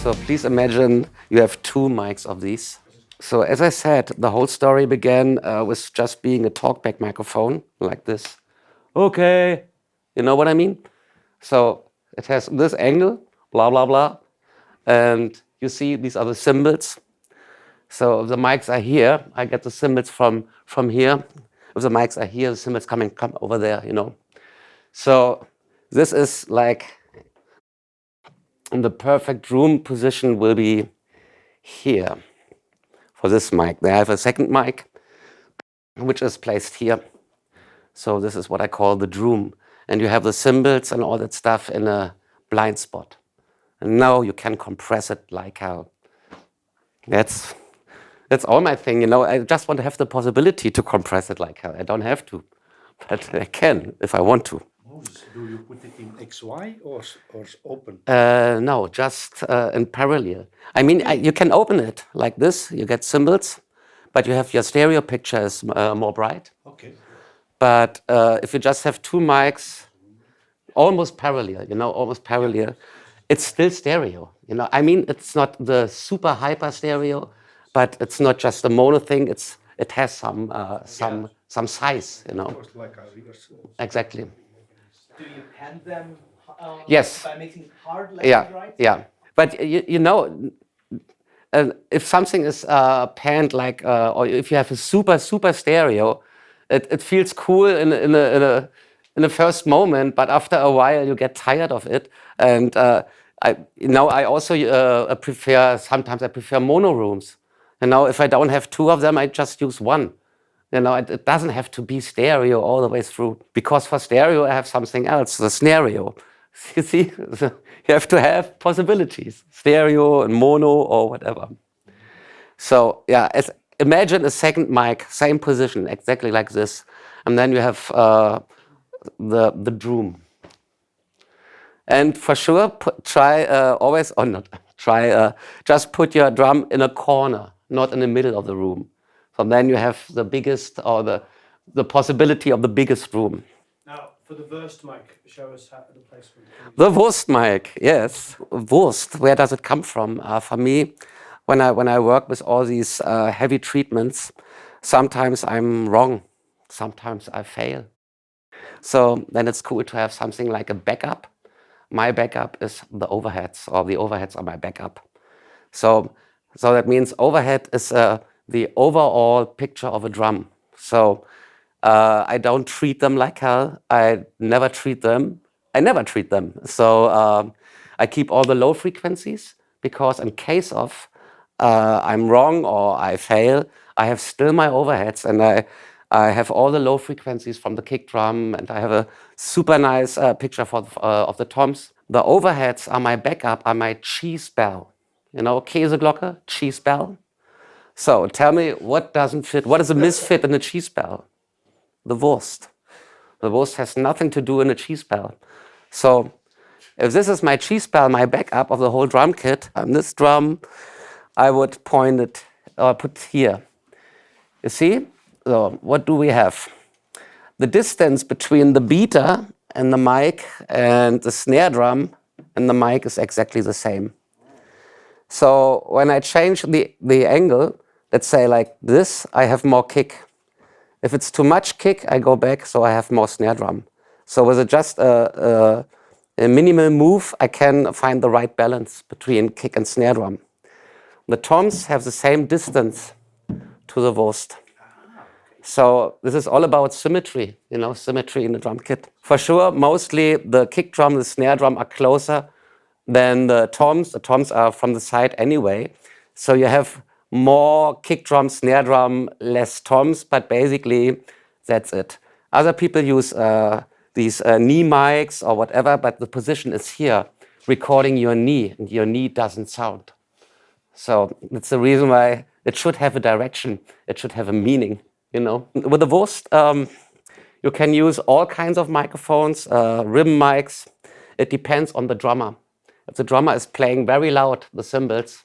So please imagine you have two mics of these. So as I said, the whole story began with just being a talkback microphone like this. Okay, you know what I mean? So it has this angle, blah, blah, blah. And you see these are the cymbals. So if the mics are here, I get the cymbals from here. If the mics are here, the cymbals come over there, you know. So this is like the perfect Droom position will be here for this mic. They have a second mic, which is placed here. So this is what I call the Droom. And you have the cymbals and all that stuff in a blind spot. And now you can compress it like how. That's all my thing, you know. I just want to have the possibility to compress it like hell. I don't have to, but I can if I want to. Do you put it in XY or open? No, just in parallel. I mean, you can open it like this. You get cymbals, but you have your stereo picture is more bright. Okay. But if you just have two mics, almost parallel, you know, almost parallel, it's still stereo. You know, I mean, it's not the super hyper stereo, but it's not just a mono thing. It has some size, you know. Like Exactly. Do you pan them Yes. by making it hard left Yeah, and right? yeah. But you know, if something is panned like, or if you have a super stereo, it feels cool in the first moment, but after a while you get tired of it. And I also sometimes I prefer mono rooms. You know, if I don't have two of them, I just use one. You know, it doesn't have to be stereo all the way through, because for stereo I have something else, the Snareo. You see, you have to have possibilities, stereo and mono or whatever. So yeah, imagine a second mic, same position, exactly like this, and then you have the Droom. And for sure, just put your drum in a corner, not in the middle of the room. So then you have the biggest, or the possibility of the biggest room. Now, for the wurst mic, show us how the placement. The wurst mic, yes. Wurst, where does it come from? For me, when I work with all these heavy treatments, sometimes I'm wrong, sometimes I fail. So then it's cool to have something like a backup. My backup is the overheads, or the overheads are my backup. So that means overhead is the overall picture of a drum. So I don't treat them like hell. I never treat them. So I keep all the low frequencies, because in case of I'm wrong or I fail, I have still my overheads, and I have all the low frequencies from the kick drum, and I have a super nice picture of the toms. The overheads are my backup, are my cheese bell. You know, Käseglocke, cheese bell. So tell me, what doesn't fit? What is a misfit in a cheese bell? The wurst. The wurst has nothing to do in a cheese bell. So if this is my cheese bell, my backup of the whole drum kit, on this drum, I would point it, or put here. You see? So what do we have? The distance between the beater and the mic and the snare drum and the mic is exactly the same. So when I change the angle, let's say like this, I have more kick. If it's too much kick, I go back, so I have more snare drum. So with just a minimal move, I can find the right balance between kick and snare drum. The toms have the same distance to the wurst. So this is all about symmetry, you know, symmetry in the drum kit. For sure, mostly the kick drum, the snare drum are closer than the toms. The toms are from the side anyway. So you have more kick drum, snare drum, less toms, but basically that's it. Other people use these knee mics or whatever, but the position is here, recording your knee, and your knee doesn't sound. So that's the reason why it should have a direction. It should have a meaning, you know. With the wurst, you can use all kinds of microphones, ribbon mics. It depends on the drummer. If the drummer is playing very loud, the cymbals,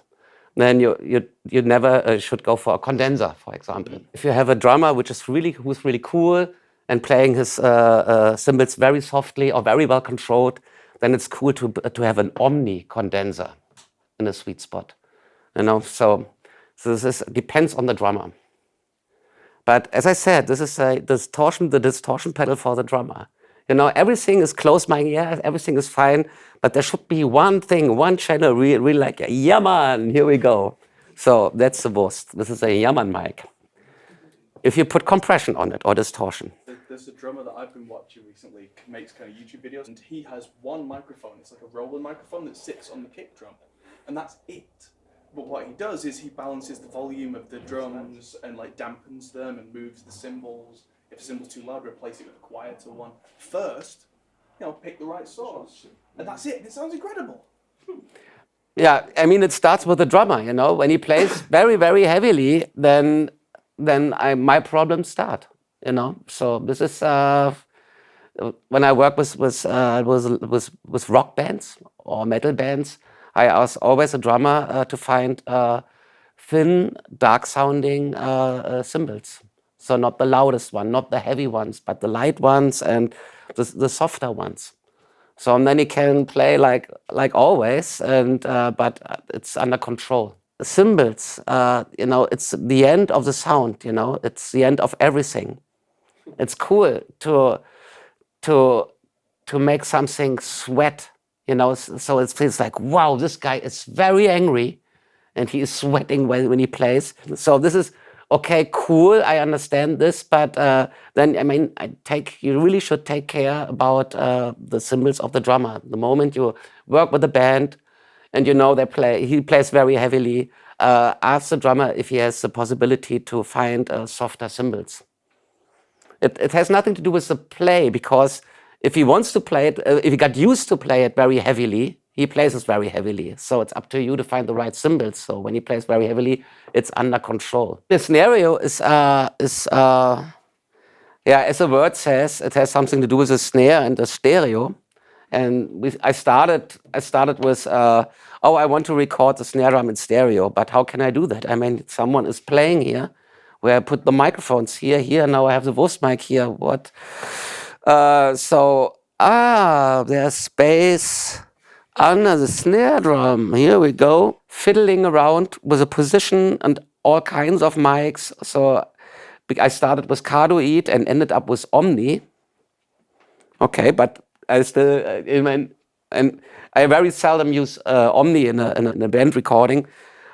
then you never should go for a condenser, for example. If you have a drummer who's really cool and playing his cymbals very softly or very well controlled, then it's cool to have an omni condenser. in a sweet spot. You know, so this depends on the drummer. But as I said, this is the distortion pedal for the drummer. You know, everything is close, yeah, everything is fine, but there should be one thing, one channel, really like, yeah man, here we go. So that's the wurst. This is a yeah man mic. If you put compression on it or distortion. There's a drummer that I've been watching recently, makes kind of YouTube videos, and he has one microphone. It's like a roller microphone that sits on the kick drum, and that's it. But what he does is he balances the volume of the drums and like dampens them and moves the cymbals. If the cymbal's too loud, replace it with a quieter one. First, you know, pick the right source, and that's it. It sounds incredible. Yeah, I mean, it starts with the drummer. You know, when he plays very, very heavily, then my problems start. You know, so this is when I work with rock bands or metal bands. I ask always a drummer to find thin, dark-sounding cymbals. So not the loudest one, not the heavy ones, but the light ones and the softer ones. So and then he can play like always, and but it's under control. The cymbals, you know, it's the end of the sound. You know, it's the end of everything. It's cool to make something sweat. You know, so it feels like, wow, this guy is very angry, and he is sweating when he plays. So this is okay, cool. I understand this, but then I mean, you really should take care about the cymbals of the drummer. The moment you work with the band, and you know he plays very heavily. Ask the drummer if he has the possibility to find softer cymbals. It has nothing to do with the play, because if he wants to play it, if he got used to play it very heavily, he plays it very heavily. So it's up to you to find the right cymbals. So when he plays very heavily, it's under control. The Snareo is yeah, as the word says, it has something to do with the snare and the stereo. And I started with, oh, I want to record the snare drum in stereo, but how can I do that? I mean, someone is playing here, where I put the microphones here. Now I have the wurst mic here. What? There's space under the snare drum. Here we go. Fiddling around with a position and all kinds of mics. So I started with Cardioid and ended up with Omni. Okay, but I still, and I very seldom use Omni in a band recording.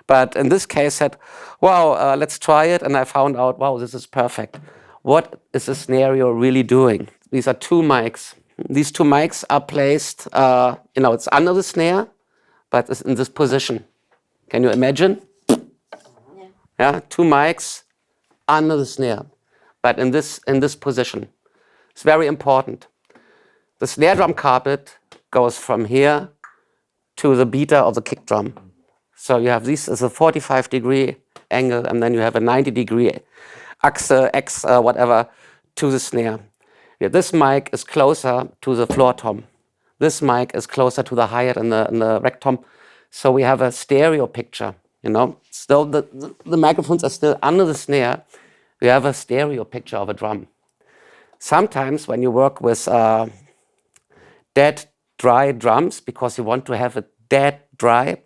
But in this case, I said, wow, let's try it. And I found out, wow, this is perfect. What is the Snareo really doing? These are two mics. These two mics are placed, you know, it's under the snare, but it's in this position. Can you imagine? Yeah, two mics under the snare, but in this position. It's very important. The snare drum carpet goes from here to the beater of the kick drum. So you have this as a 45-degree angle, and then you have a 90-degree X, whatever, to the snare. Yeah, this mic is closer to the floor tom. This mic is closer to the hi-hat and the rec tom. So we have a stereo picture, you know. Still, the microphones are still under the snare. We have a stereo picture of a drum. Sometimes when you work with dead, dry drums, because you want to have it dead dry,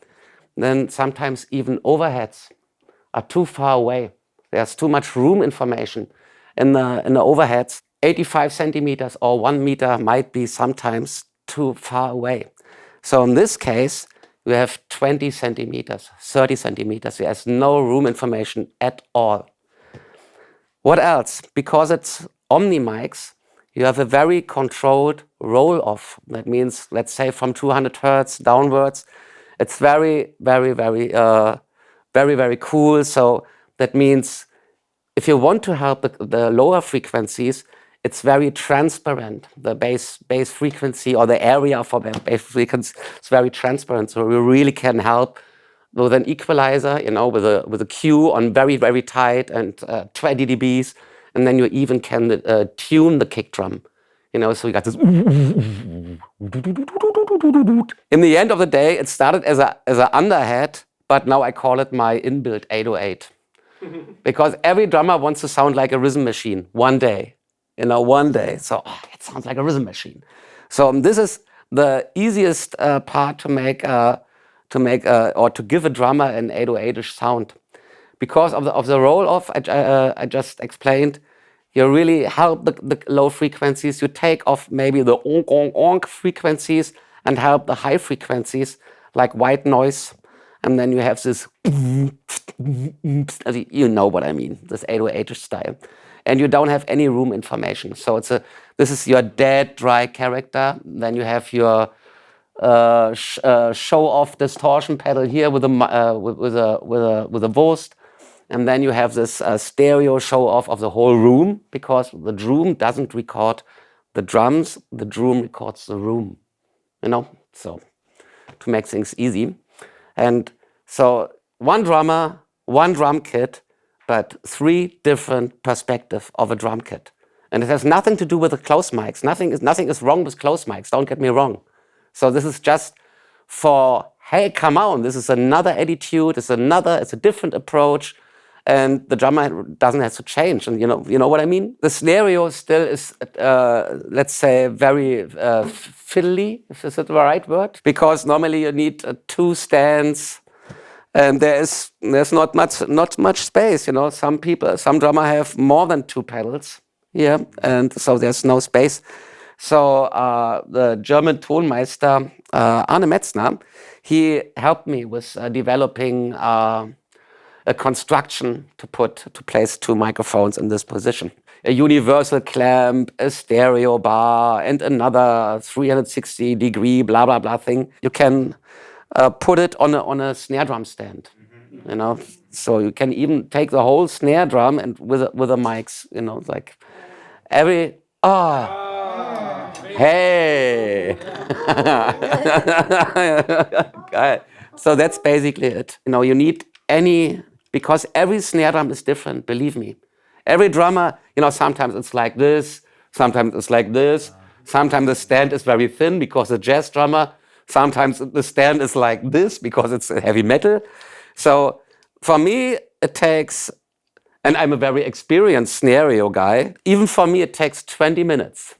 then sometimes even overheads are too far away. There's too much room information in the overheads. 85 centimeters or 1 meter might be sometimes too far away. So in this case, you have 20 centimeters, 30 centimeters. There's no room information at all. What else? Because it's Omni mics, you have a very controlled roll-off. That means, let's say, from 200 hertz downwards. It's very, very, very, very cool. So that means if you want to help the lower frequencies, it's very transparent. The bass frequency or the area for the bass frequency is very transparent. So we really can help with an equalizer, you know, with a Q on very, very tight and 20 dBs. And then you even can tune the kick drum. You know, so you got this. In the end of the day, it started as a underhead, but now I call it my inbuilt 808. Because every drummer wants to sound like a rhythm machine one day. You know, one day. So it sounds like a rhythm machine. So this is the easiest part to make to make or to give a drummer an 808ish sound. Because of the roll-off I just explained, you really help the low frequencies. You take off maybe the onk, onk, onk frequencies and help the high frequencies like white noise. And then you have this, you know what I mean, this 808ish style. And you don't have any room information. So this is your dead, dry character. Then you have your show-off distortion pedal here with a wurst. And then you have this stereo show-off of the whole room, because the Droom doesn't record the drums, the Droom records the room, you know, so to make things easy. And so one drummer, one drum kit, but 3 different perspectives of a drum kit. And it has nothing to do with the close mics. Nothing is wrong with close mics, don't get me wrong. So this is just for, hey, come on, this is another attitude, it's a different approach, and the drummer doesn't have to change. And you know what I mean? The Snareo still is, let's say, very fiddly, if is that the right word? Because normally you need 2 stands, and there's not much space. You know, some drummer have more than 2 pedals here, and so there's no space. So the German Tonmeister Arne Metzner, he helped me with developing a construction to place 2 microphones in this position. A universal clamp, a stereo bar, and another 360-degree blah blah blah thing. You can put it on a snare drum stand, you know. So you can even take the whole snare drum and with the mics, you know, like every hey. So that's basically it. You know, you need because every snare drum is different, believe me. Every drummer, you know, sometimes it's like this, sometimes it's like this, sometimes the stand is very thin because a jazz drummer, sometimes the stand is like this because it's heavy metal. So for me, it takes, and I'm a very experienced Snareo guy, even for me it takes 20 minutes.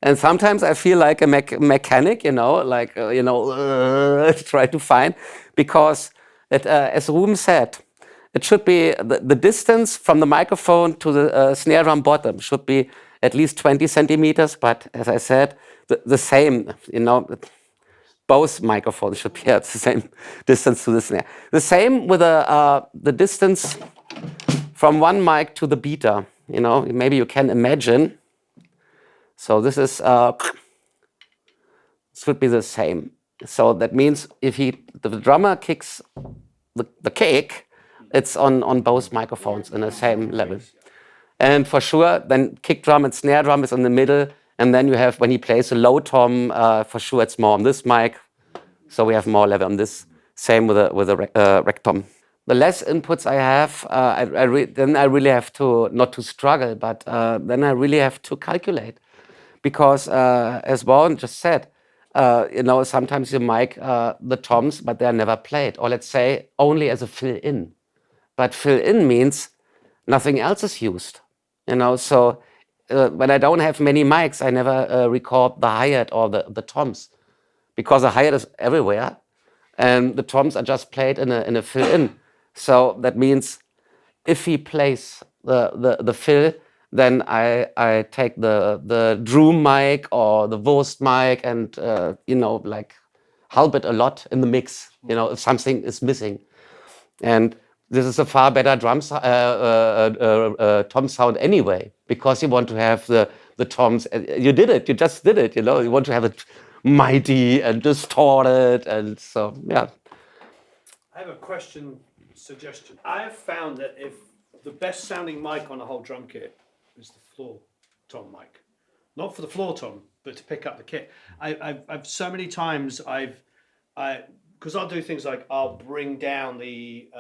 And sometimes I feel like a mechanic, you know, like, try to find, because as Ruben said, it should be the distance from the microphone to the snare drum bottom should be at least 20 centimeters. But as I said, the same, you know, both microphones should be at the same distance to the snare. The same with the distance from one mic to the beater. You know, maybe you can imagine. So this is should be the same. So that means if the drummer kicks the kick, it's on both microphones in the same level. And for sure, then kick drum and snare drum is in the middle. And then you have, when he plays a low tom, for sure it's more on this mic. So we have more level on this. Same with a rec tom. The less inputs I have, then I really have to, not to struggle, but then I really have to calculate. Because as Warren just said, you know, sometimes you mic the toms, but they're never played. Or let's say only as a fill-in. But fill-in means nothing else is used. You know, so when I don't have many mics, I never record the hi-hat or the toms. Because the hi-hat is everywhere. And the toms are just played in a fill-in. So that means if he plays the fill, then I take the Droom mic or the wurst mic and, you know, like help it a lot in the mix, you know, if something is missing. And this is a far better tom sound anyway, because you want to have the toms. You just did it, you know, you want to have it mighty and distorted, and so, yeah. I have a suggestion. I have found that if the best sounding mic on the whole drum kit is the floor tom mic. Not for the floor tom, but to pick up the kit. I've so many times because I'll do things like I'll bring down the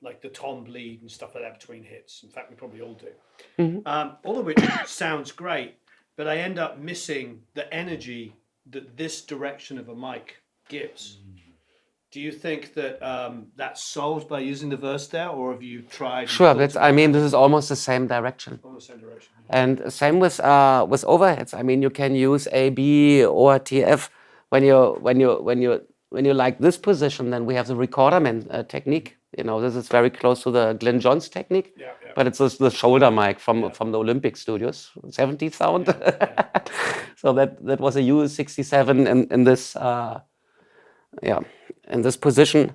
like the tom bleed and stuff like that between hits. In fact, we probably all do. Mm-hmm. All of which sounds great, but I end up missing the energy that this direction of a mic gives. Do you think that that's solved by using the wurst there, or have you tried? Sure, I mean, this is almost the same direction. Almost the same direction. And same with overheads. I mean, you can use AB or TF when you when you like this position, then we have the recorder technique. You know, this is very close to the Glenn Johns technique, Yeah, yeah. but it's the shoulder mic from the Olympic studios, 70 sound. So that was a U67 in this in this position,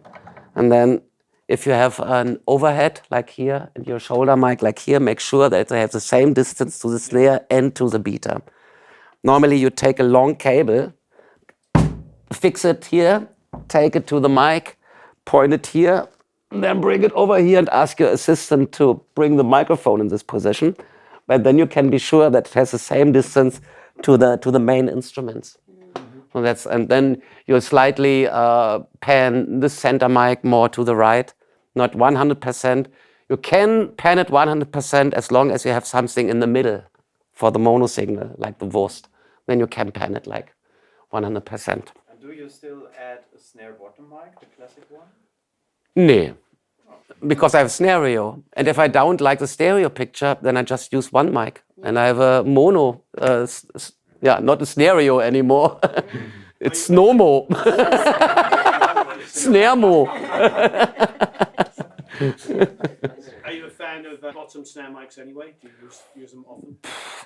and then if you have an overhead like here and your shoulder mic like here, make sure that they have the same distance to the snare and to the beater. Normally you take a long cable, fix it here, take it to the mic, point it here, then bring it over here and ask your assistant to bring the microphone in this position. But then you can be sure that it has the same distance to the main instruments. And then you slightly pan the center mic more to the right, not 100%. You can pan it 100% as long as you have something in the middle for the mono signal, like the wurst. Then you can pan it like 100%. And do you still add a snare bottom mic, the classic one? Nee, because I have Snareo. And if I don't like the stereo picture, then I just use one mic. And I have a mono, not a Snareo anymore. It's Snomo. Snaremo. Are you a fan of bottom snare mics anyway? Do you use them often?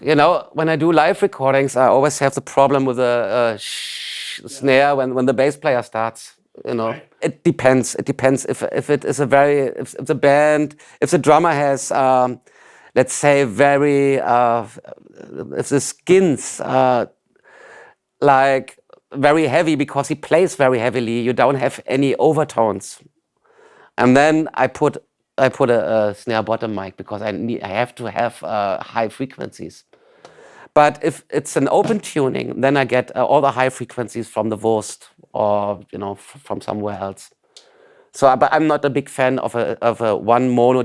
You know, when I do live recordings, I always have the problem with the snare when the bass player starts. You know, Right. it depends. It depends if it is if the band, if the drummer has, let's say, if the skins like very heavy because he plays very heavily, you don't have any overtones, and then I put a snare bottom mic because I have to have high frequencies. But if it's an open tuning, then I get all the high frequencies from the wurst or from somewhere else. So, but I'm not a big fan of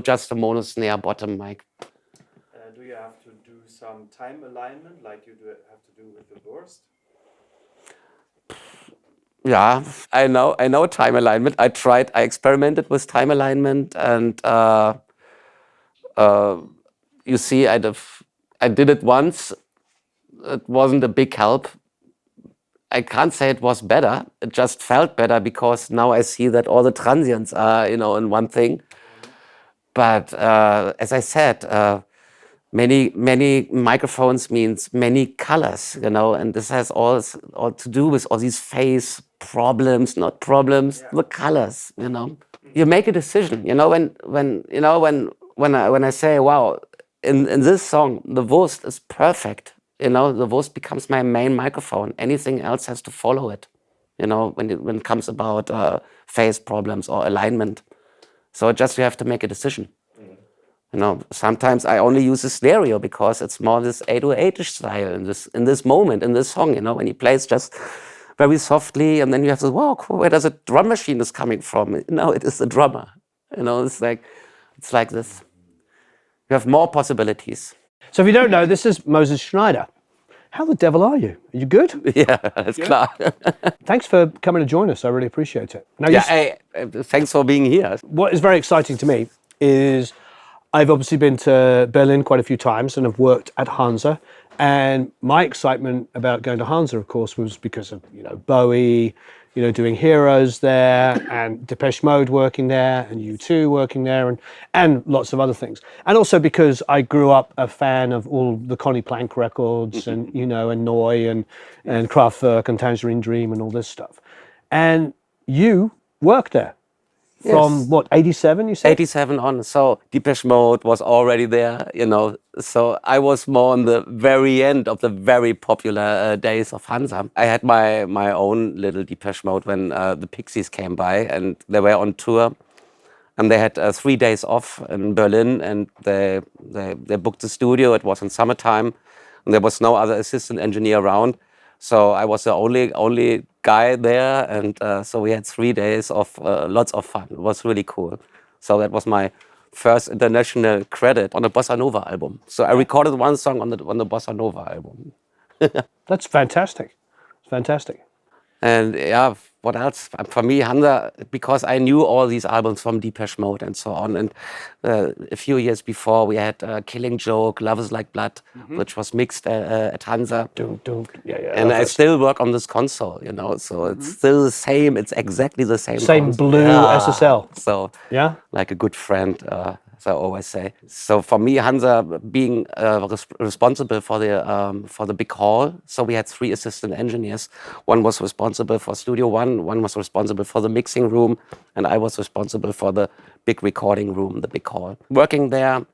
just a mono snare bottom mic. Do you have to do some time alignment like you have to do with the wurst? Yeah, I know time alignment. I experimented with time alignment, and you see, I did it once. It wasn't a big help. I can't say it was better. It just felt better because now I see that all the transients are, in one thing. But as I said, many microphones means many colors, and this has all to do with all these phase problems, not problems, the colors, You make a decision, when I say, wow, in this song, the wurst is perfect. The wurst becomes my main microphone. Anything else has to follow it, when it comes about phase problems or alignment. So you have to make a decision. Sometimes I only use a stereo because it's more this 808-ish style in this moment, in this song, when he plays just very softly, and then you have to, wow, cool, where does the drum machine is coming from? It is the drummer. It's like this. You have more possibilities. So if you don't know, this is Moses Schneider. How the devil are you? Are you good? Yeah, it's klar. Thanks for coming to join us. I really appreciate it. Now, Thanks for being here. what is very exciting to me is I've obviously been to Berlin quite a few times and have worked at Hanza. And my excitement about going to Hanza, of course, was because of, Bowie, doing Heroes there, and Depeche Mode working there, and U2 working there, and lots of other things. And also because I grew up a fan of all the Connie Plank records, and, and Neu, and Kraftwerk, and Tangerine Dream, and all this stuff. And you worked there. From Yes. what, 87, you said? 87 on. So Depeche Mode was already there, So I was more on the very end of the very popular days of Hanza. I had my own little Depeche Mode when the Pixies came by, and they were on tour. And they had 3 days off in Berlin, and they booked the studio. It was in summertime, and there was no other assistant engineer around. So I was the only guy there, and so we had 3 days of lots of fun. It was really cool. So that was my first international credit on a bossa nova album. So I recorded one song on the bossa nova album. That's fantastic. It's fantastic. And what else? For me, Hanza, because I knew all these albums from Depeche Mode and so on. And a few years before, we had Killing Joke, Love Is Like Blood, which was mixed at Hanza. Yeah, And love I those. still work on this console, you know, so it's still the same. It's exactly the same. Same console. blue Yeah. SSL. So, Yeah? like a good friend, as I always say. So for me, Hansa being responsible for the big hall. So we had 3 assistant engineers. One was responsible for Studio One, one was responsible for the mixing room, and I was responsible for the big recording room, the big hall. Working there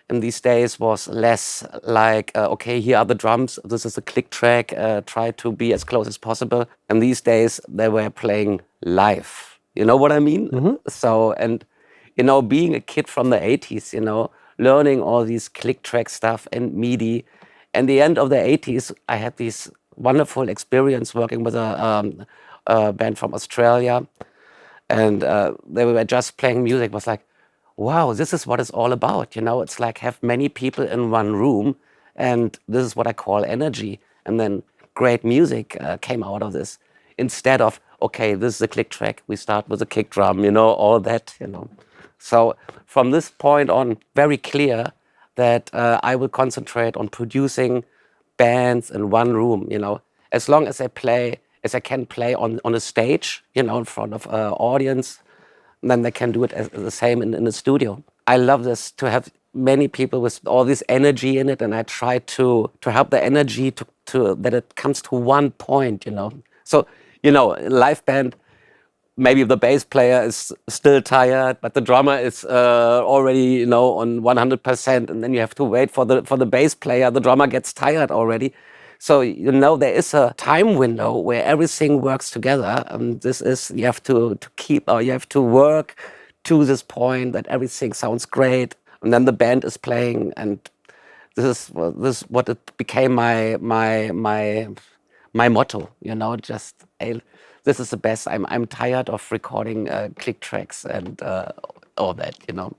in these days was less like, okay, here are the drums, this is a click track, try to be as close as possible. And these days they were playing live. You know what I mean? So, and, you know, being a kid from the 80s, you know, learning all these click track stuff and MIDI. And the end of the 80s, I had this wonderful experience working with a band from Australia. And they were just playing music. It was like, wow, this is what it's all about. You know, it's like have many people in one room, and this is what I call energy. And then great music came out of this. Instead of, okay, this is a click track, we start with a kick drum, you know, all that, you know. So from this point on, very clear that I will concentrate on producing bands in one room, you know, as long as I can play on a stage, you know, in front of audience, then they can do it as the same in the studio. I love this, to have many people with all this energy in it, and I try to help the energy to that it comes to one point, you know. So, you know, live band, maybe the bass player is still tired, but the drummer is already, you know, on 100%, and then you have to wait for the bass player. The drummer gets tired already. So, you know, there is a time window where everything works together, and this is, you have to keep, or you have to work to this point that everything sounds great, and then the band is playing, and this is what it became my motto, you know, just this is the best. I'm tired of recording click tracks and all that, you know.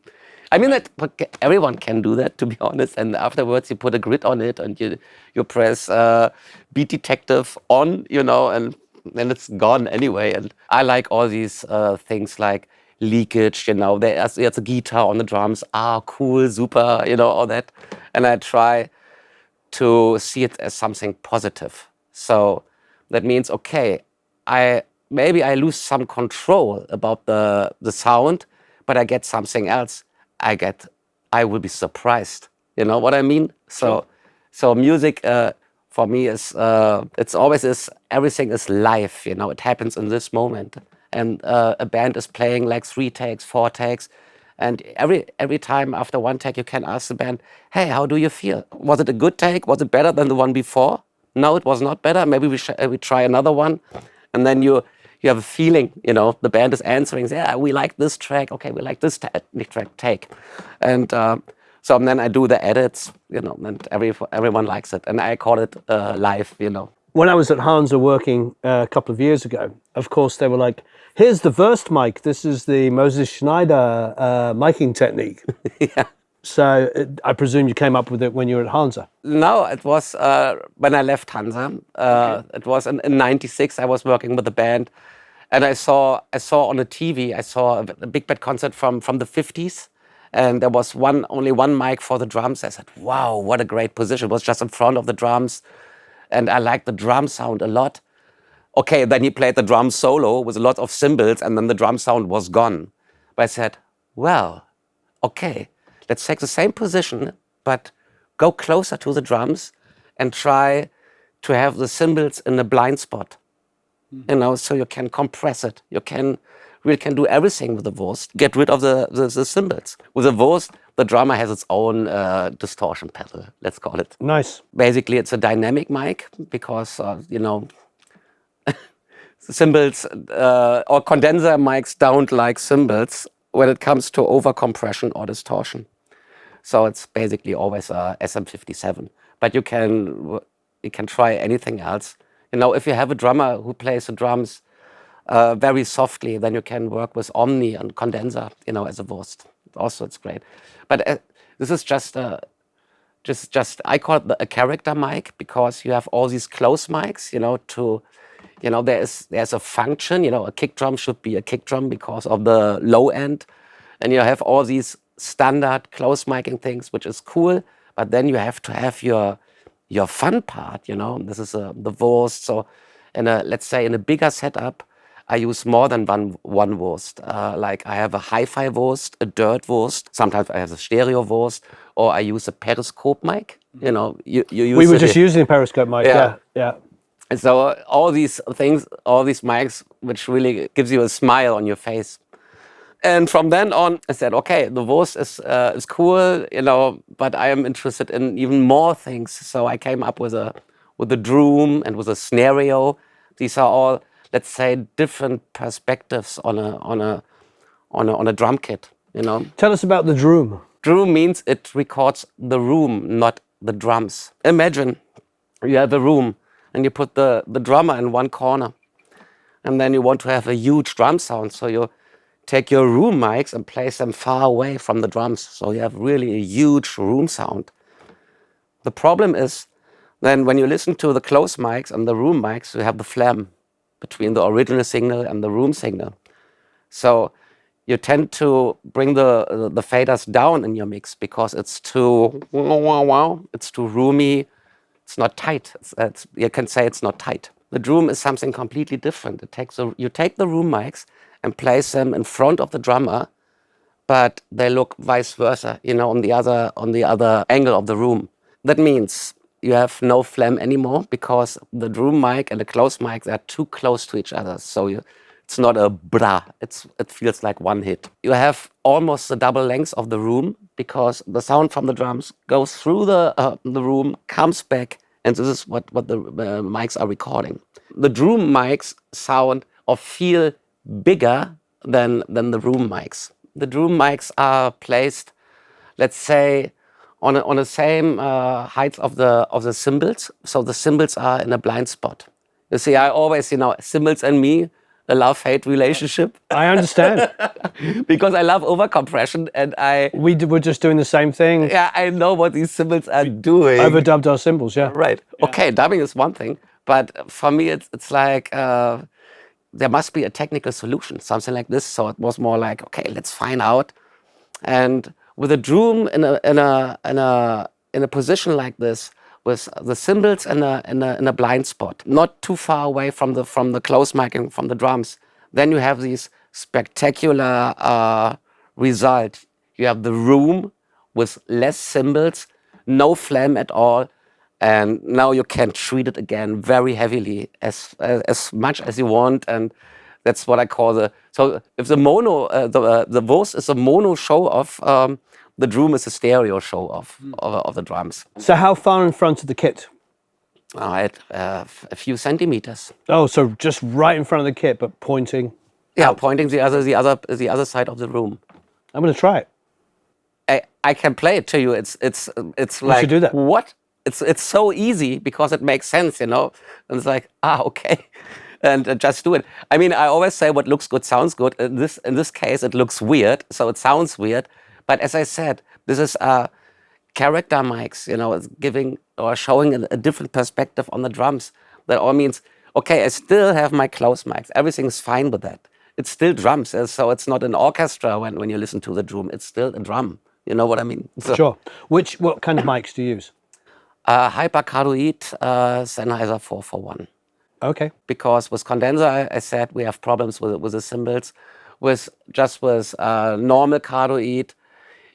I mean, that everyone can do that, to be honest. And afterwards, you put a grid on it, and you press Beat Detective on, you know, and then it's gone anyway. And I like all these things like leakage, you know. There's a guitar on the drums. Ah, cool, super, you know, all that. And I try to see it as something positive. So that means, okay, maybe I lose some control about the sound, but I get something else. I will be surprised. You know what I mean? So music for me is it's always is, everything is live. You know, it happens in this moment, and a band is playing like 3 takes, 4 takes. And every time after one take, you can ask the band, hey, how do you feel? Was it a good take? Was it better than the one before? No, it was not better. Maybe we try another one. And then you have a feeling, you know, the band is answering, yeah, we like this track. Okay, we like this track, take. And so then I do the edits, you know, and everyone likes it. And I call it live, you know. When I was at Hanza working a couple of years ago, of course, they were like, here's the wurst mic. This is the Moses Schneider miking technique. Yeah. So I presume you came up with it when you were at Hanza. No, it was when I left Hansa. It was in '96. I was working with the band, and I saw on the TV. I saw a big band concert from the '50s, and there was only one mic for the drums. I said, "Wow, what a great position!" It was just in front of the drums, and I liked the drum sound a lot. Okay, then he played the drum solo with a lot of cymbals, and then the drum sound was gone. But I said, "Well, okay, let's take the same position, but go closer to the drums and try to have the cymbals in a blind spot, you know, so you can compress it. You can really do everything with the wurst. Get rid of the cymbals. With the wurst, the drummer has its own distortion pedal, let's call it. Nice. Basically, it's a dynamic mic because, you know, cymbals or condenser mics don't like cymbals when it comes to overcompression or distortion. So it's basically always a SM57. But you can try anything else. You know, if you have a drummer who plays the drums very softly, then you can work with omni and condenser, you know, as a wurst. Also, it's great. But this is just I call it a character mic, because you have all these close mics, you know, You know, there's a function. You know, a kick drum should be a kick drum because of the low end, and you have all these standard close miking things, which is cool. But then you have to have your fun part. You know, this is the wurst. So, let's say in a bigger setup, I use more than one wurst. Like I have a hi-fi wurst, a dirt wurst. Sometimes I have a stereo wurst, or I use a periscope mic. You know, you use. We were just using a periscope mic. Yeah. And so all these things, all these mics, which really gives you a smile on your face. And from then on, I said, okay, the wurst is cool, you know, but I am interested in even more things. So I came up with a Droom and with a Snareo. These are all, let's say, different perspectives on a drum kit. You know. Tell us about the Droom. Droom means it records the room, not the drums. Imagine you have a room and you put the drummer in one corner, and then you want to have a huge drum sound, so you take your room mics and place them far away from the drums, so you have really a huge room sound. The problem is then when you listen to the close mics and the room mics, you have the phlegm between the original signal and the room signal. So you tend to bring the faders down in your mix because it's too roomy. It's not tight. You can say it's not tight. The Droom is something completely different. You take the room mics and place them in front of the drummer, but they look vice versa, you know, on the other angle of the room. That means you have no phlegm anymore because the Droom mic and the close mic are too close to each other. So it's not a bra. It feels like one hit. You have almost the double length of the room because the sound from the drums goes through the room, comes back, and this is what the mics are recording. The Droom mics sound or feel bigger than the room mics. The Droom mics are placed, let's say, on the same height of the cymbals. So the cymbals are in a blind spot. You see, I always, you know, cymbals and me, a love-hate relationship. I understand. Because I love overcompression and We were just doing the same thing. Yeah, I know what these cymbals are doing. Overdubbed our cymbals, yeah. Right. Yeah. Okay, dubbing is one thing, but for me it's like there must be a technical solution, something like this. So it was more like, okay, let's find out. And with a Droom in a position like this, with the cymbals in a blind spot, not too far away from the close mic and from the drums, then you have these spectacular result. You have the room with less cymbals, no phlegm at all, and now you can treat it again very heavily, as much as you want, and that's what I call so if the mono, the wurst is a mono show off, the Droom is a stereo show off of the drums. So how far in front of the kit? At a few centimeters. Oh, so just right in front of the kit, but pointing. Yeah, pointing the other side of the room. I'm going to try it. I can play it to you. It's like, should do that. What? It's so easy because it makes sense, you know. And it's like, okay, and just do it. I mean, I always say what looks good sounds good. In this case, it looks weird, so it sounds weird. But as I said, this is character mics, you know, it's giving or showing a different perspective on the drums. That all means, okay, I still have my close mics. Everything's fine with that. It's still drums, so it's not an orchestra when you listen to the Droom. It's still a drum. You know what I mean? So, Sure. What kind of mics do you use? Hypercardioid Sennheiser 441. Okay. Because with condenser, I said we have problems with the cymbals. With normal cardioid,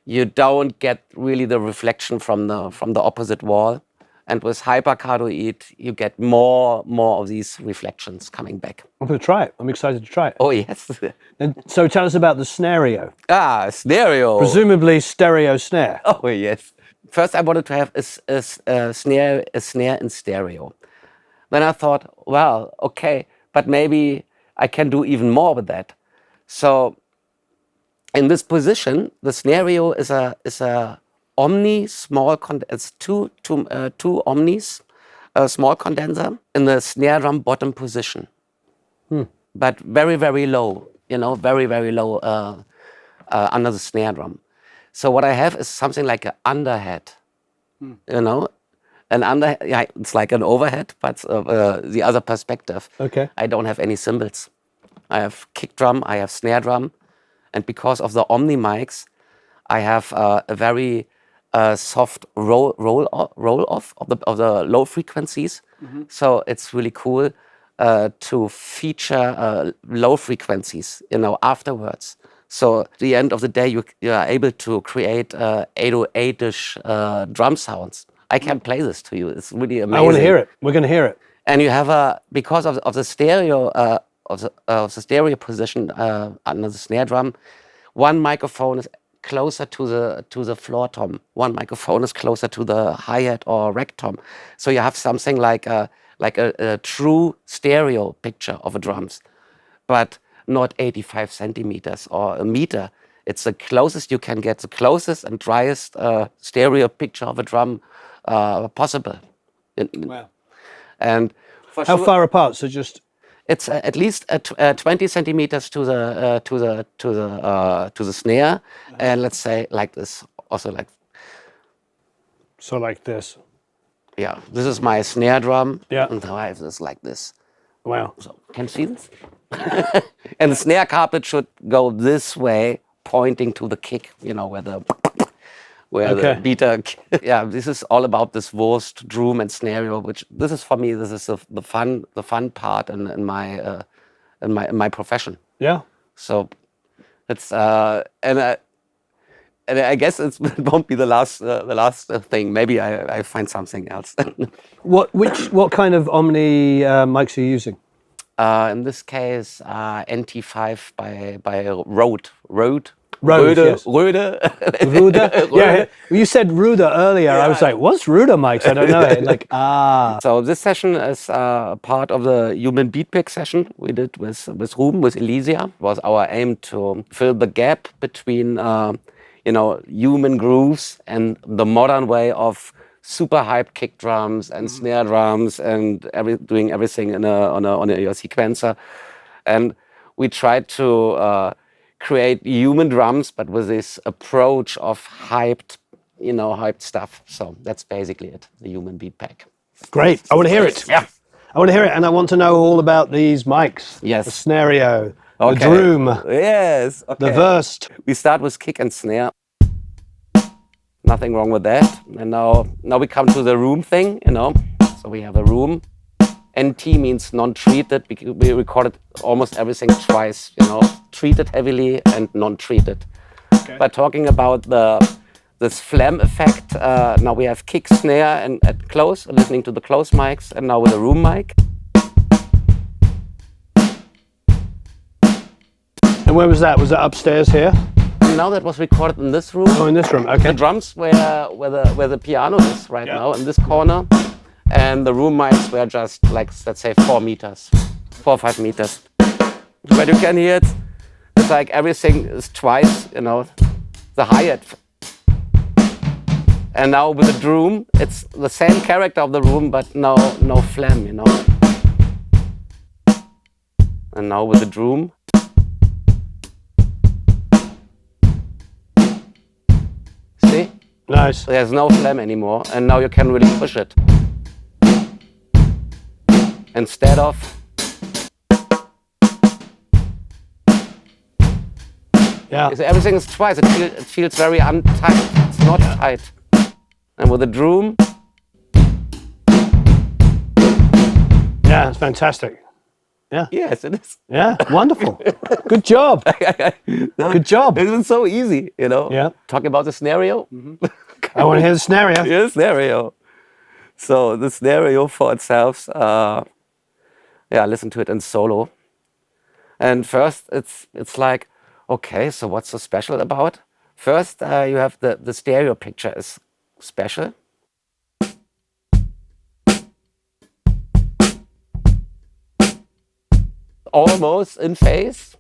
you don't get really the reflection from the opposite wall, and with hypercardioid, you get more of these reflections coming back. I'm going to try it. I'm excited to try it. Oh yes. And so tell us about the Snareo. Snareo. Presumably stereo snare. Oh yes. First, I wanted to have a snare in stereo. Then I thought, well, okay, but maybe I can do even more with that. So in this position, the Snareo is a omni small it's two omnis, a small condenser in the snare drum bottom position, but very, very low. You know, very, very low under the snare drum. So what I have is something like an underhead, you know, yeah, it's like an overhead, but the other perspective. Okay. I don't have any cymbals. I have kick drum, I have snare drum, and because of the omni mics, I have a very soft roll off of the low frequencies. So it's really cool to feature low frequencies, afterwards. So at the end of the day, you are able to create 808-ish drum sounds. I can play this to you. It's really amazing. I want to hear it. We're going to hear it. And you have because of the stereo of the stereo position under the snare drum, one microphone is closer to the floor tom. One microphone is closer to the hi-hat or rec tom. So you have something like a true stereo picture of a drums, but not 85 centimeters or a meter. It's the closest you can get, the closest and driest stereo picture of a drum possible. Wow. And for How sure, far apart? So just it's at least 20 centimeters to the snare, and let's say like this, also like, so like this. yeah, this is my snare drum. Yeah. And I have this like this. Wow. So can you see this? And the snare carpet should go this way, pointing to the kick. Where Okay. the beater. Yeah, this is all about this wurst, Droom, and Snareo. Which this is for me. This is the fun part in my profession. Yeah. So it's and I guess it won't be the last thing. Maybe I find something else. What kind of Omni mics are you using? In this case, NT5 by Rode. Rode, yes. Rode. Ruder? Yeah. You said Ruder earlier. I was like, what's Ruder mics? I don't know it. Like, So this session is part of the human beat pick session we did with Droom, with Elysia. It was our aim to fill the gap between human grooves and the modern way of super hyped kick drums and snare drums and doing everything on a sequencer. And we tried to create human drums, but with this approach of hyped stuff. So that's basically it, the human beat pack. great. I want to hear it. Yeah. I want to hear it. And I want to know all about these mics. Yes. The Snareo, Okay. the Droom, Yes. Okay. the wurst. We start with kick and snare. Nothing wrong with that. And now we come to the room thing, So we have a room. NT means non-treated. We recorded almost everything twice, treated heavily and non-treated. Okay. But talking about this phlegm effect, now we have kick, snare, and at close, listening to the close mics, and now with a room mic. And where was that? Was that upstairs here? Now that was recorded in this room. Oh, in this room. The Okay. drums where the piano is right now, in this corner. And the room mics were just like, let's say 4 or 5 meters. But you can hear it, it's like everything is twice, the hi-hat. And now with the Droom, it's the same character of the room, but no phlegm, And now with the Droom. See? Nice. There's no phlegm anymore, and now you can really push it. Instead of Yeah. everything is twice. It feels very untight. It's not tight. And with the Droom, Yeah, it's fantastic. Yeah. yes, it is. Yeah. Wonderful. Good job. Good job. It is so easy, Yeah. Talking about the Snareo. I want to hear the Snareo. Yes, Snareo. So the Snareo for itself, listen to it in solo. And first, it's like, okay, so what's so special about? First, you have the stereo picture is special. Almost in phase,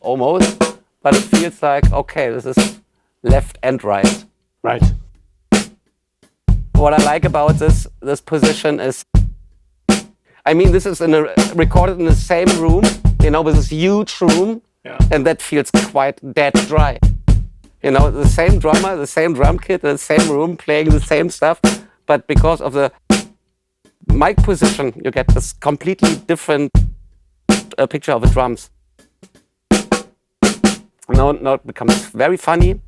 almost, but it feels like, okay, this is left and right. Right. What I like about this position is, this is recorded in the same room, with this huge room, and that feels quite dead dry. The same drummer, the same drum kit, the same room, playing the same stuff, but because of the mic position, you get this completely different picture of the drums. Now it becomes very funny.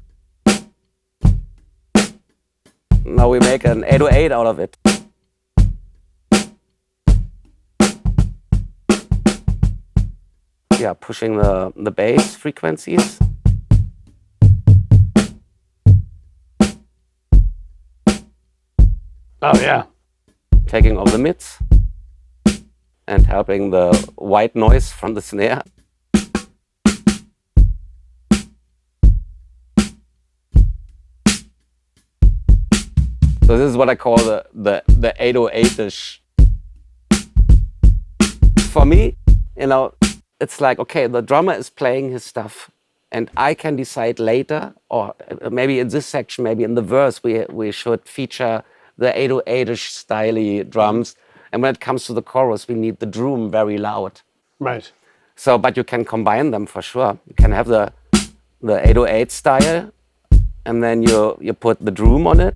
Now we make an 808 out of it. Yeah, pushing the bass frequencies. Oh yeah. Taking off the mids and helping the white noise from the snare. So this is what I call the 808-ish. For me, you know, it's like, okay, the drummer is playing his stuff and I can decide later, or maybe in this section, maybe in the verse, we should feature the 808-ish styly drums. And when it comes to the chorus, we need the Droom very loud. Right. So, but you can combine them for sure. You can have the 808 style, and then you put the Droom on it.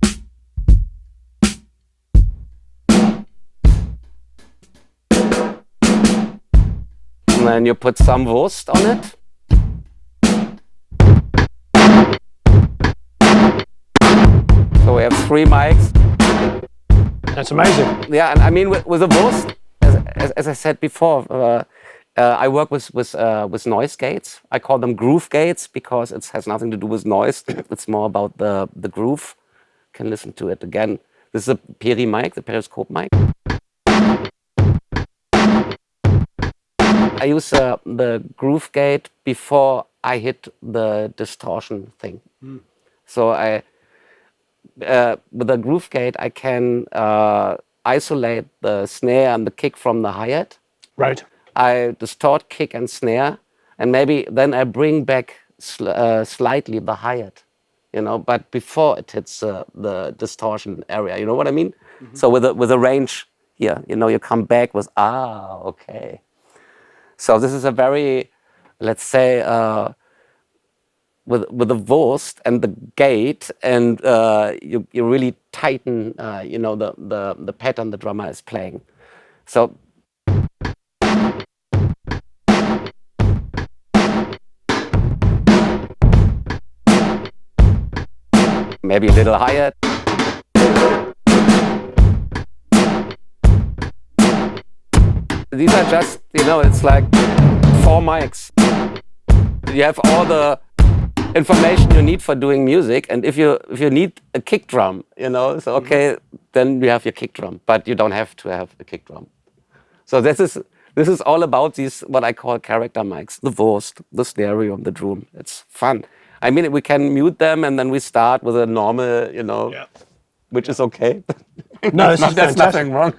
And then you put some wurst on it. So we have 3 mics. That's amazing. Yeah, and I mean with the wurst, as I said before, I work with noise gates. I call them groove gates because it has nothing to do with noise. It's more about the groove. You can listen to it again. This is a peri mic, the periscope mic. I use the groove gate before I hit the distortion thing. So with the groove gate, I can isolate the snare and the kick from the hi-hat. Right. I distort kick and snare, and maybe then I bring back slightly the hi-hat, you know, but before it hits the distortion area, you know what I mean? So with a range here, you know, you come back with, okay. So this is a very, let's say, with the wurst and the gate, and you really tighten, you know, the pattern the drummer is playing. So maybe a little higher. These are just, you know, it's like 4 mics. You have all the information you need for doing music, and if you need a kick drum, you know, so okay, then you have your kick drum, but you don't have to have a kick drum. So this is all about these what I call character mics, the wurst, the Snareo, the Droom. It's fun. I mean, we can mute them and then we start with a normal, you know, which is okay. No, this is There's fantastic. nothing wrong.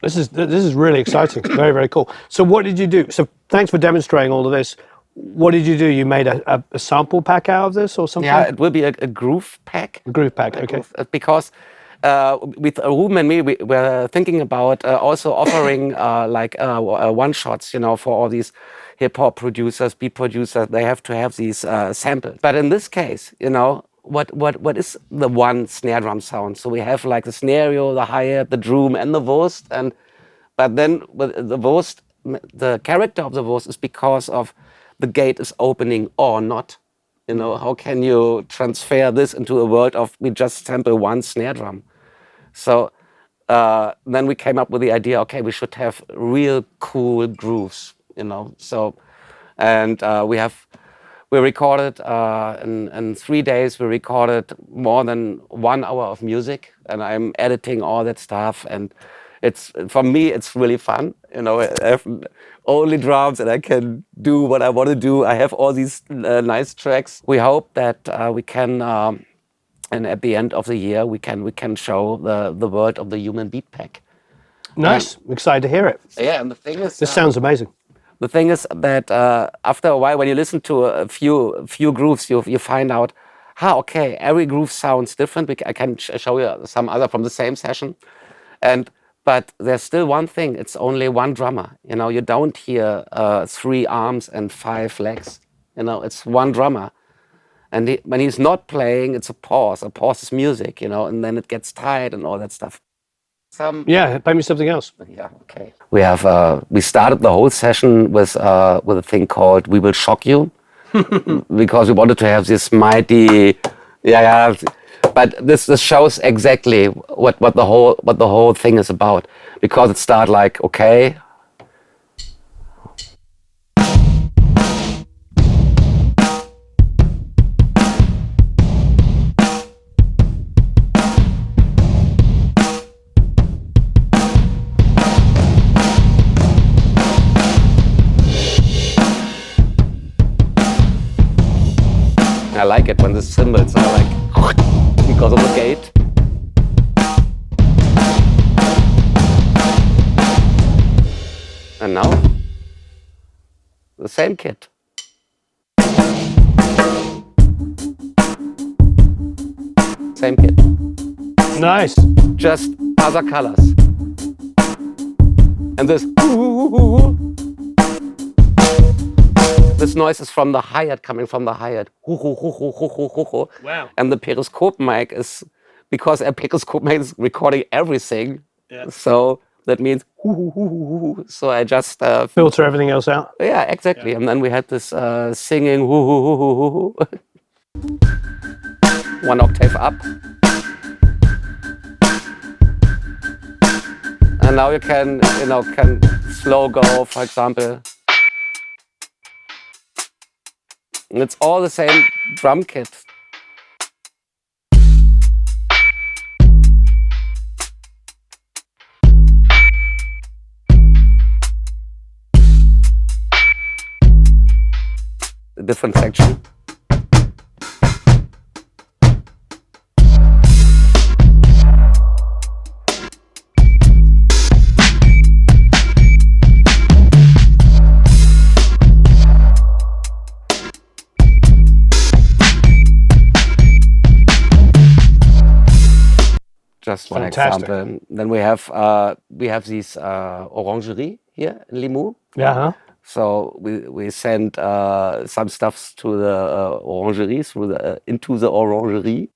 This is really exciting. Very, very cool. So what did you do? So thanks for demonstrating all of this. What did you do? You made a sample pack out of this or something? Yeah, it will be a groove pack. A groove pack, okay. Because with Ruben and me, we were thinking about also offering like one-shots, you know, for all these hip-hop producers, beat producers. They have to have these samples. But in this case, you know, what is the one snare drum sound? So we have like the Snareo, the hi-hat, the Droom, and the wurst. But then with the wurst, the character of the wurst is because of the gate is opening or not. You know, how can you transfer this into a world of we just sample one snare drum? So then we came up with the idea, okay, we should have real cool grooves, you know. So, and we recorded in 3 days, we recorded more than 1 hour of music, and I'm editing all that stuff. And it's, for me, it's really fun. You know, I have only drums and I can do what I want to do. I have all these nice tracks. We hope that we can, and at the end of the year, we can show the world of the human beat pack. Nice. I'm excited to hear it. Yeah, and the thing is, This sounds amazing. the thing is that after a while, when you listen to a few grooves, you find out, okay, every groove sounds different. I can show you some other from the same session, but there's still one thing. It's only one drummer. You know, you don't hear 3 arms and 5 legs. You know, it's one drummer. And when he's not playing, it's a pause. A pause is music, you know, and then it gets tight and all that stuff. Yeah, play me something else. Yeah, okay. We have we started the whole session with a thing called "We Will Shock You," because we wanted to have this mighty, yeah. But this shows exactly what the whole thing is about, because it started like, okay. I like it when the cymbals are like because of the gate. And now the same kit. Same kit. Nice. Just other colors. And this noise is from the hi-hat, coming from the hi-hat. Wow. And the periscope mic is, because a periscope mic is recording everything. Yeah. So that means so I just Filter everything else out. yeah, exactly. And then we had this singing one octave up. And now you can slow go, for example. And it's all the same drum kit. A different section. Just one Fantastic. example. Then we have these orangerie here in Limoux. Yeah. So we send some stuffs to the orangerie, into the orangerie.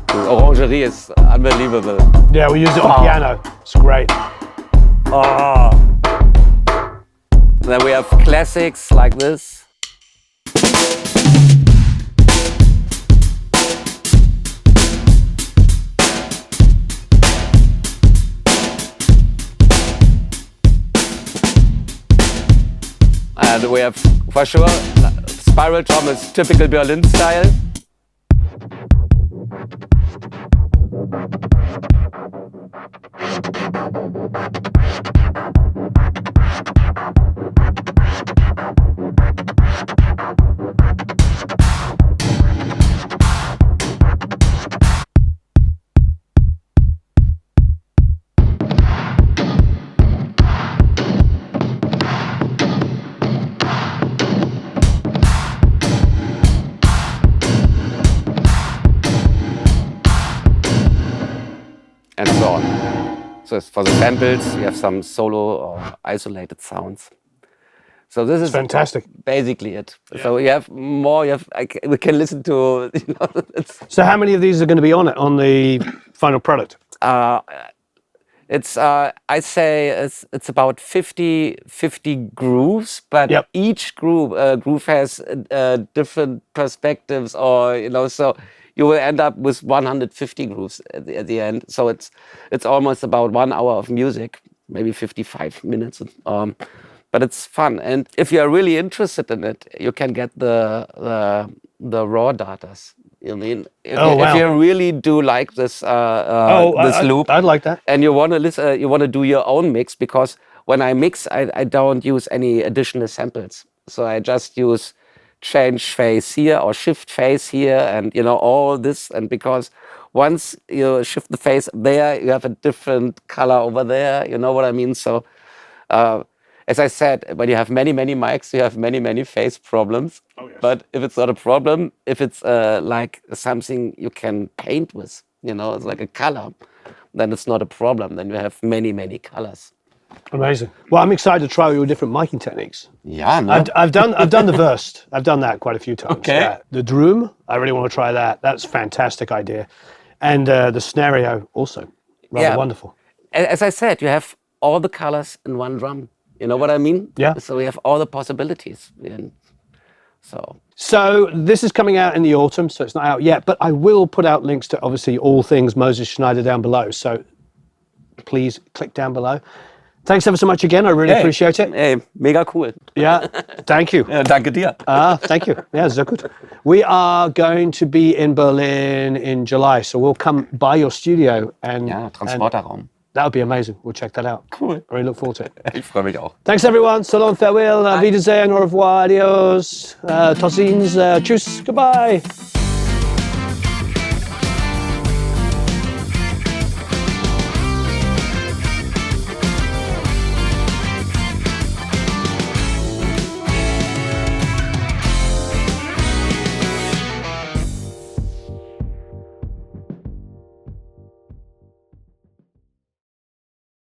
The orangerie is unbelievable. Yeah, we use it on piano. It's great. Oh. Then we have classics like this. And we have, for sure, spiral drum is typical Berlin style. And so on. So for the samples, we have some solo or isolated sounds. So this is Fantastic. basically it. So you have more. We can listen to. So how many of these are going to be on it, on the final product? It's I say it's about 50 grooves, but Yep. each groove has different perspectives, or so you will end up with 150 grooves at the end. So it's almost about 1 hour of music, maybe 55 minutes. But it's fun, and if you are really interested in it, you can get the raw datas. You mean if you really do like this this loop, I'd like that. and you want to listen, you want to do your own mix, because when I mix, I don't use any additional samples. So I just use change phase here or shift phase here, and all this. And because once you shift the phase there, you have a different color over there. You know what I mean? So as I said, when you have many mics, you have many phase problems. Oh, yes. But if it's not a problem, if it's like something you can paint with, you know, it's like a color, then it's not a problem. Then you have many colors. Amazing. Well, I'm excited to try your different miking techniques. Yeah, no? I've done the wurst. I've done that quite a few times. Okay. Yeah. The Droom, I really want to try that. That's a fantastic idea. And the Snareo also, rather Yeah. wonderful. As I said, you have all the colors in one drum. You know what I mean? Yeah. So we have all the possibilities. And so So this is coming out in the autumn, so it's not out yet, but I will put out links to obviously all things Moses Schneider down below. So please click down below. Thanks ever so much again. I really appreciate it. Hey, mega cool. Yeah, thank you. Ja, danke dir. Thank you. Yeah, sehr gut. We are going to be in Berlin in July, so we'll come by your studio and, Ja, and Transporterraum. that would be amazing. We'll check that out. Cool. I really look forward to it. Ich freue mich auch. Thanks everyone. So long, farewell, auf Wiedersehen, au revoir, adios, tossins, tschüss, goodbye.